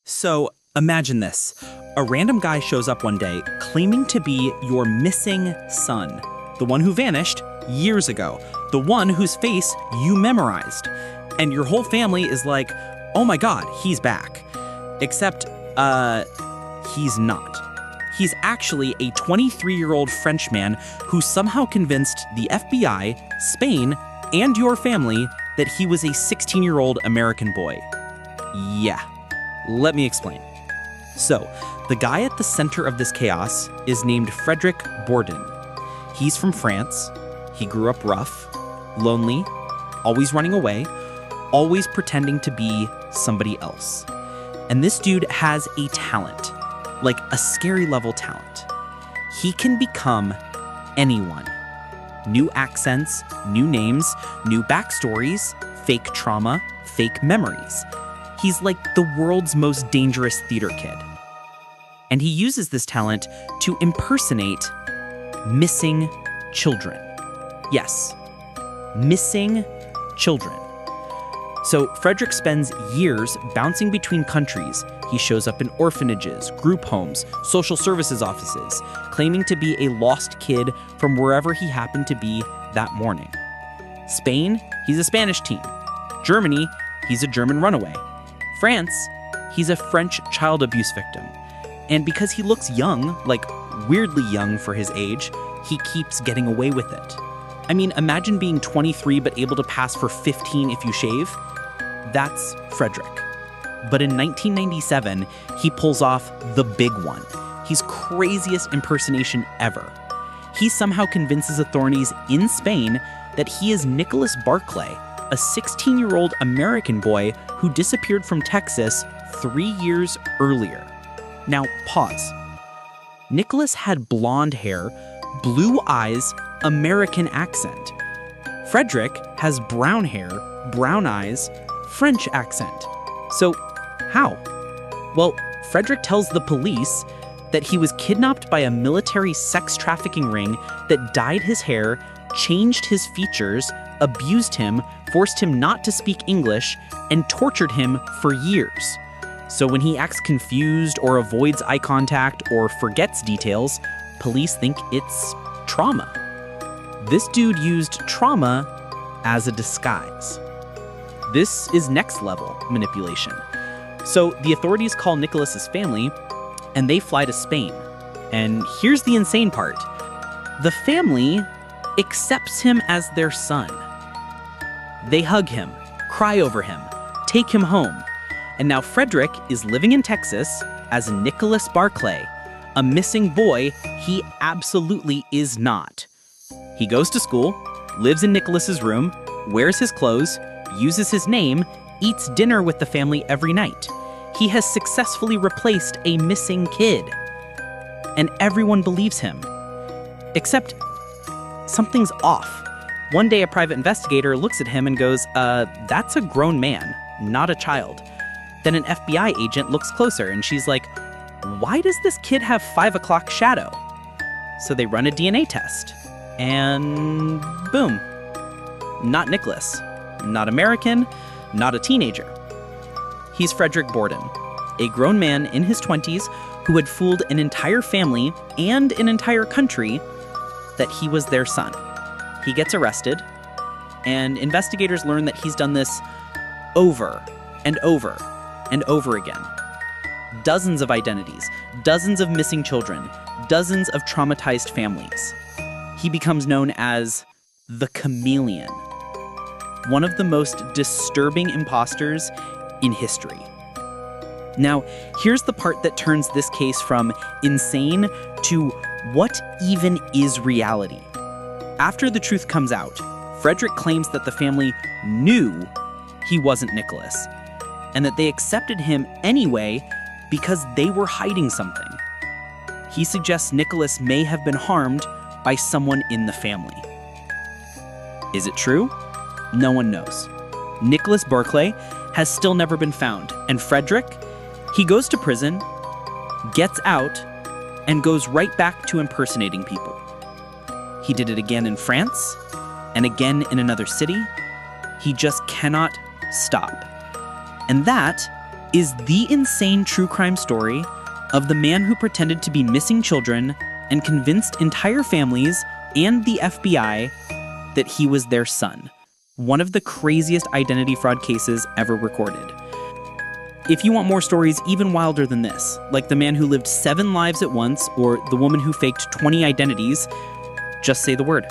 So imagine this. A random guy shows up one day claiming to be your missing son, the one who vanished years ago, the one whose face you memorized. And your whole family is like, oh my God, he's back. Except, he's not. He's actually a 23-year-old Frenchman who somehow convinced the FBI, Spain, and your family that he was a 16-year-old American boy. Yeah, let me explain. So, the guy at the center of this chaos is named Frédéric Bourdin. He's from France. He grew up rough, lonely, always running away, always pretending to be somebody else. And this dude has a talent, like a scary level talent. He can become anyone. New accents, new names, new backstories, fake trauma, fake memories. He's like the world's most dangerous theater kid. And he uses this talent to impersonate missing children. Yes, missing children. So Frédéric spends years bouncing between countries. He shows up in orphanages, group homes, social services offices, claiming to be a lost kid from wherever he happened to be that morning. Spain, he's a Spanish teen. Germany, he's a German runaway. France, he's a French child abuse victim. And because he looks young, like weirdly young for his age, he keeps getting away with it. I mean, imagine being 23 but able to pass for 15 if you shave. That's Frédéric. But in 1997, he pulls off the big one. His craziest impersonation ever. He somehow convinces authorities in Spain that he is Nicholas Barclay, a 16-year-old American boy who disappeared from Texas 3 years earlier. Now, pause. Nicholas had blonde hair, blue eyes, American accent. Frédéric has brown hair, brown eyes, French accent. So, how? Well, Frédéric tells the police that he was kidnapped by a military sex trafficking ring that dyed his hair, changed his features, abused him, forced him not to speak English, and tortured him for years. So when he acts confused or avoids eye contact or forgets details, police think it's trauma. This dude used trauma as a disguise. This is next level manipulation. So the authorities call Nicholas's family and they fly to Spain. And here's the insane part. The family accepts him as their son. They hug him, cry over him, take him home. And now Frédéric is living in Texas as Nicholas Barclay, a missing boy he absolutely is not. He goes to school, lives in Nicholas's room, wears his clothes, uses his name, eats dinner with the family every night. He has successfully replaced a missing kid. And everyone believes him. Except something's off. One day a private investigator looks at him and goes, that's a grown man, not a child. Then an FBI agent looks closer and she's like, why does this kid have 5 o'clock shadow? So they run a DNA test. And boom. Not Nicholas. Not American. Not a teenager. He's Frédéric Bourdin, a grown man in his 20s who had fooled an entire family and an entire country that he was their son. He gets arrested, and investigators learn that he's done this over and over and over again. Dozens of identities, dozens of missing children, dozens of traumatized families. He becomes known as the Chameleon, one of the most disturbing imposters in history. Now, here's the part that turns this case from insane to what even is reality. After the truth comes out, Frédéric claims that the family knew he wasn't Nicholas, and that they accepted him anyway because they were hiding something. He suggests Nicholas may have been harmed by someone in the family. Is it true? No one knows. Nicholas Barclay has still never been found, and Frédéric, he goes to prison, gets out, and goes right back to impersonating people. He did it again in France, and again in another city. He just cannot stop. And that is the insane true crime story of the man who pretended to be missing children and convinced entire families and the FBI that he was their son. One of the craziest identity fraud cases ever recorded. If you want more stories even wilder than this, like the man who lived 7 lives at once or the woman who faked 20 identities, just say the word.